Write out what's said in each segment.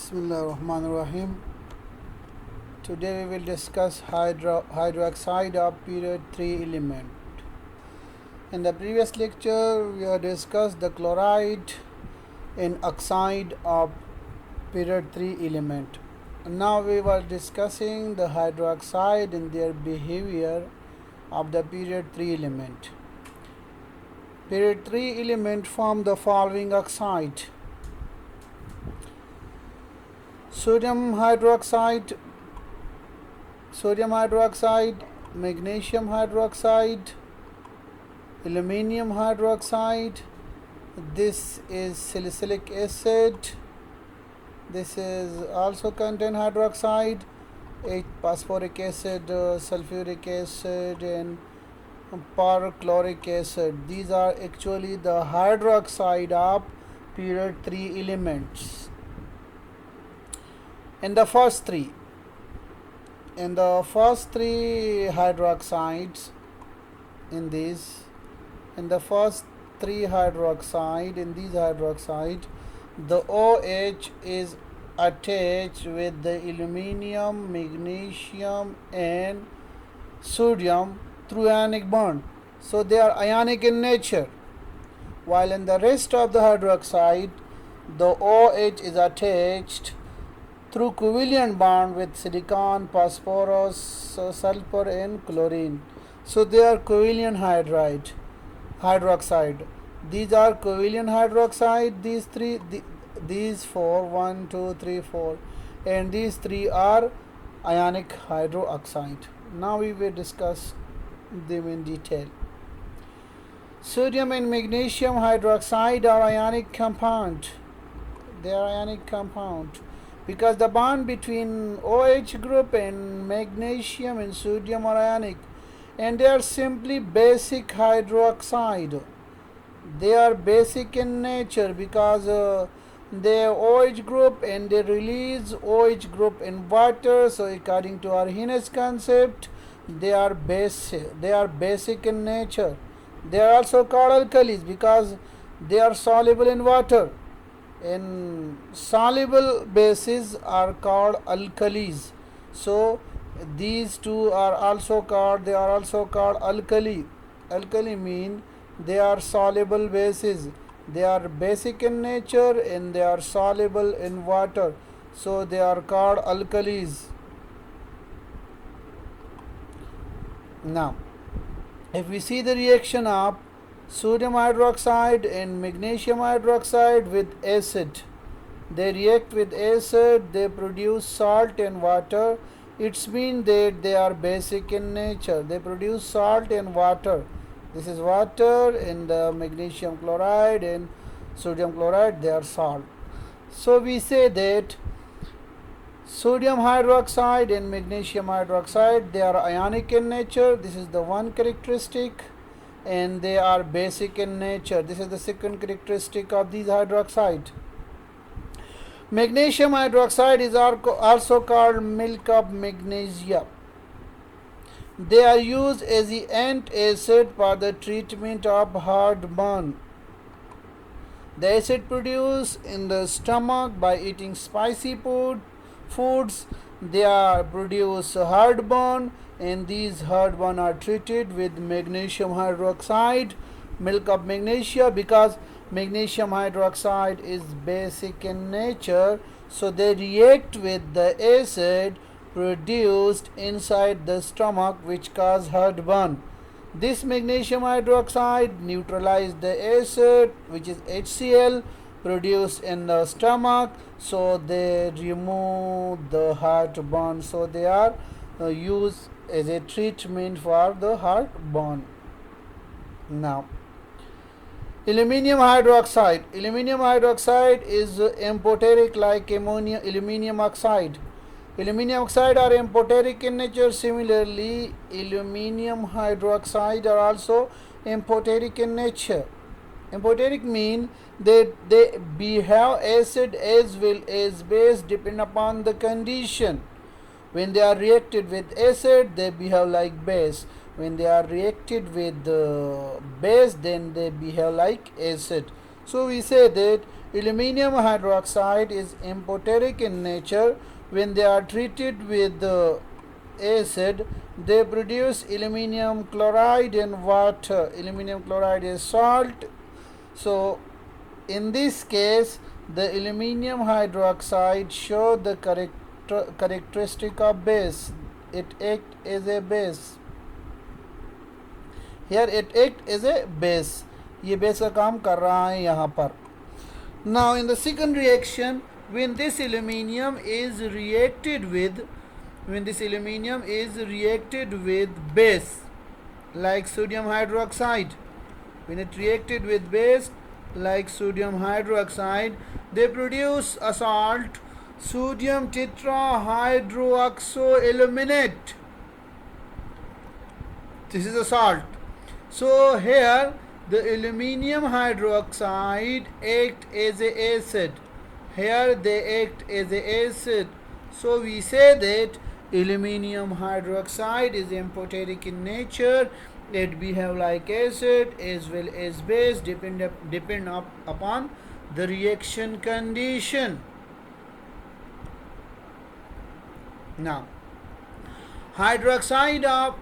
Bismillahirrahmanirrahim. Today we will discuss hydroxide of period 3 element. In the previous lecture we have discussed the chloride and oxide of period 3 element. Now we were discussing the hydroxide and their behavior of the period 3 element. Period 3 element form the following oxide: sodium hydroxide, magnesium hydroxide, aluminum hydroxide. This is salicylic acid. This is also contain hydroxide, phosphoric acid, sulfuric acid, and perchloric acid. These are actually the hydroxide of period 3 elements. In the first three hydroxides, in these hydroxide, the OH is attached with the aluminum, magnesium, and sodium through ionic bond. So they are ionic in nature. While in the rest of the hydroxide, the OH is attached through covalent bond with silicon, phosphorus, sulfur, and chlorine. So they are covalent hydroxide. These are covalent hydroxide. These four, 1, 2, 3, 4, and these three are ionic hydroxide. Now we will discuss them in detail. Sodium and magnesium hydroxide are ionic compound. They are ionic compound because the bond between OH group and magnesium and sodium are ionic, and they are simply basic hydroxide. They are basic in nature because they are OH group and they release OH group in water. So according to Arrhenius concept, they are basic in nature. They are also called alkalis because they are soluble in water. And soluble bases are called alkalis. So these two are also called alkali. Alkali mean they are soluble bases. They are basic in nature and they are soluble in water. So they are called alkalis. Now, if we see the reaction of sodium hydroxide and magnesium hydroxide with acid, they react with acid, they produce salt and water. It means that they are basic in nature. They produce salt and water. This is water, and the magnesium chloride and sodium chloride, they are salt. So we say that sodium hydroxide and magnesium hydroxide, they are ionic in nature. This is the one characteristic. And they are basic in nature. This is the second characteristic of these hydroxide. Magnesium hydroxide is also called milk of magnesia. They are used as the antacid for the treatment of heartburn. The acid produced in the stomach by eating spicy foods, they are produce heartburn, and these heartburn are treated with magnesium hydroxide, milk of magnesia, because magnesium hydroxide is basic in nature. So they react with the acid produced inside the stomach, which cause heartburn. This magnesium hydroxide neutralizes the acid, which is HCl, produced in the stomach. So they remove the heartburn. So they are used as a treatment for the heartburn. Now, aluminum hydroxide. Aluminum hydroxide is amphoteric like aluminum oxide. Aluminum oxide are amphoteric in nature. Similarly, aluminum hydroxide are also amphoteric in nature. Amphoteric mean that they behave acid as well as base depending upon the condition. When they are reacted with acid, they behave like base. When they are reacted with base, then they behave like acid. So we say that Aluminium hydroxide is amphoteric in nature. When they are treated with acid, they produce aluminium chloride and water. Aluminium chloride is salt. So in this case, the aluminium hydroxide show the characteristic of base. It acts as a base. Here it acts as a base. ये base का काम कर रहा है यहाँ पर. Now in the second reaction, when this aluminium is reacted with base like sodium hydroxide, when it reacted with base like sodium hydroxide, they produce a salt, sodium tetrahydroxoaluminate. This is a salt. So here the aluminium hydroxide act as a acid. Here they act as a acid. So we say that aluminium hydroxide is amphoteric in nature. It behave like acid as well as base, depend upon the reaction condition. Now, hydroxide of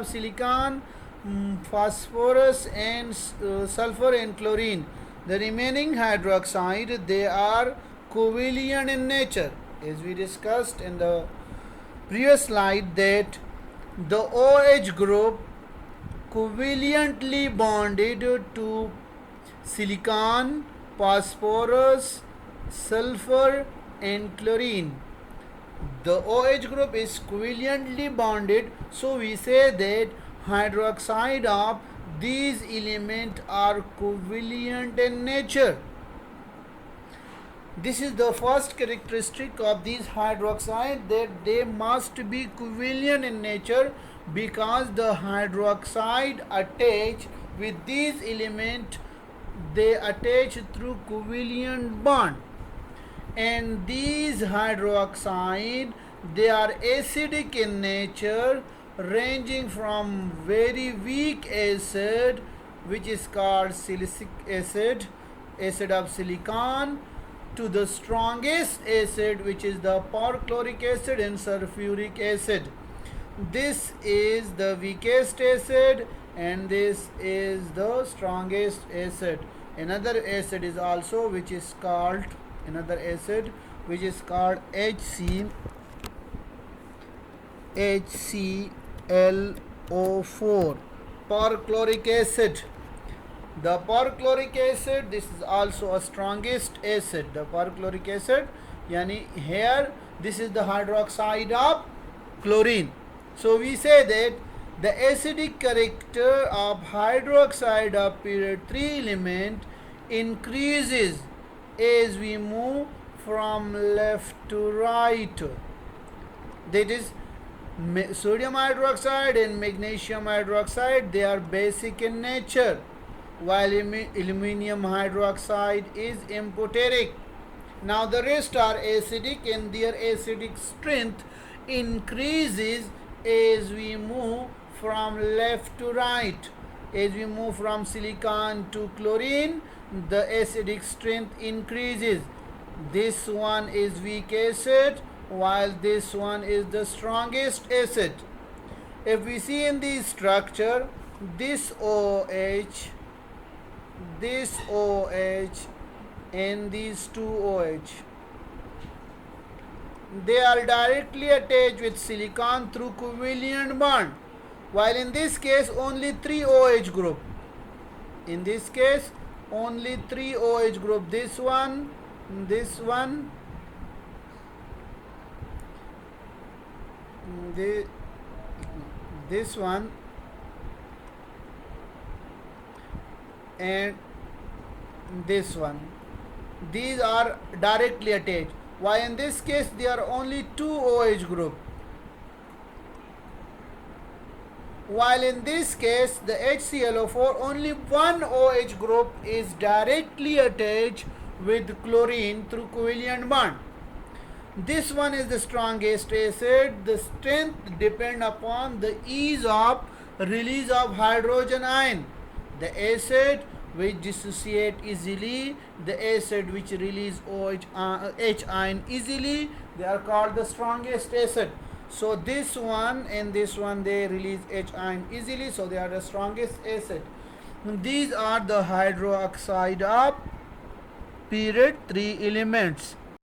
silicon, phosphorus and sulfur and chlorine. The remaining hydroxide, they are covalent in nature. As we discussed in the previous slide, that the OH group covalently bonded to silicon, phosphorus, sulfur and chlorine. The OH group is covalently bonded, so we say that hydroxide of these elements are covalent in nature. This is the first characteristic of these hydroxide, that they must be covalent in nature, because the hydroxide attach with these elements, they attach through covalent bond. And these hydroxide, they are acidic in nature, ranging from very weak acid, which is called silicic acid, acid of silicon, to the strongest acid, which is the perchloric acid and sulfuric acid. This is the weakest acid and this is the strongest acid. Another acid is also which is called HClO4, perchloric acid. The perchloric acid, this is also a strongest acid. The perchloric acid, yani here this is the hydroxide of chlorine. So we say that the acidic character of hydroxide of period 3 element increases as we move from left to right. That is, sodium hydroxide and magnesium hydroxide, they are basic in nature, while aluminium hydroxide is amphoteric. Now the rest are acidic, and their acidic strength increases as we move from left to right. As we move from silicon to chlorine, the acidic strength increases. This one is weak acid, while this one is the strongest acid. If we see in the structure, this OH, and these two OH, they are directly attached with silicon through covalent bond, while in this case only 3 OH group. In this case only 3 OH group, this one, this one, this one, and this one. These are directly attached, while in this case there are only 2 OH group. While in this case the HClO4, only 1 OH group is directly attached with chlorine through covalent bond. This one is the strongest acid. The strength depends upon the ease of release of hydrogen ion. The acid which dissociate easily, the acid which release H ion easily, they are called the strongest acid. So this one and this one, they release H ion easily, so they are the strongest acid. These are the hydroxide of period 3 elements.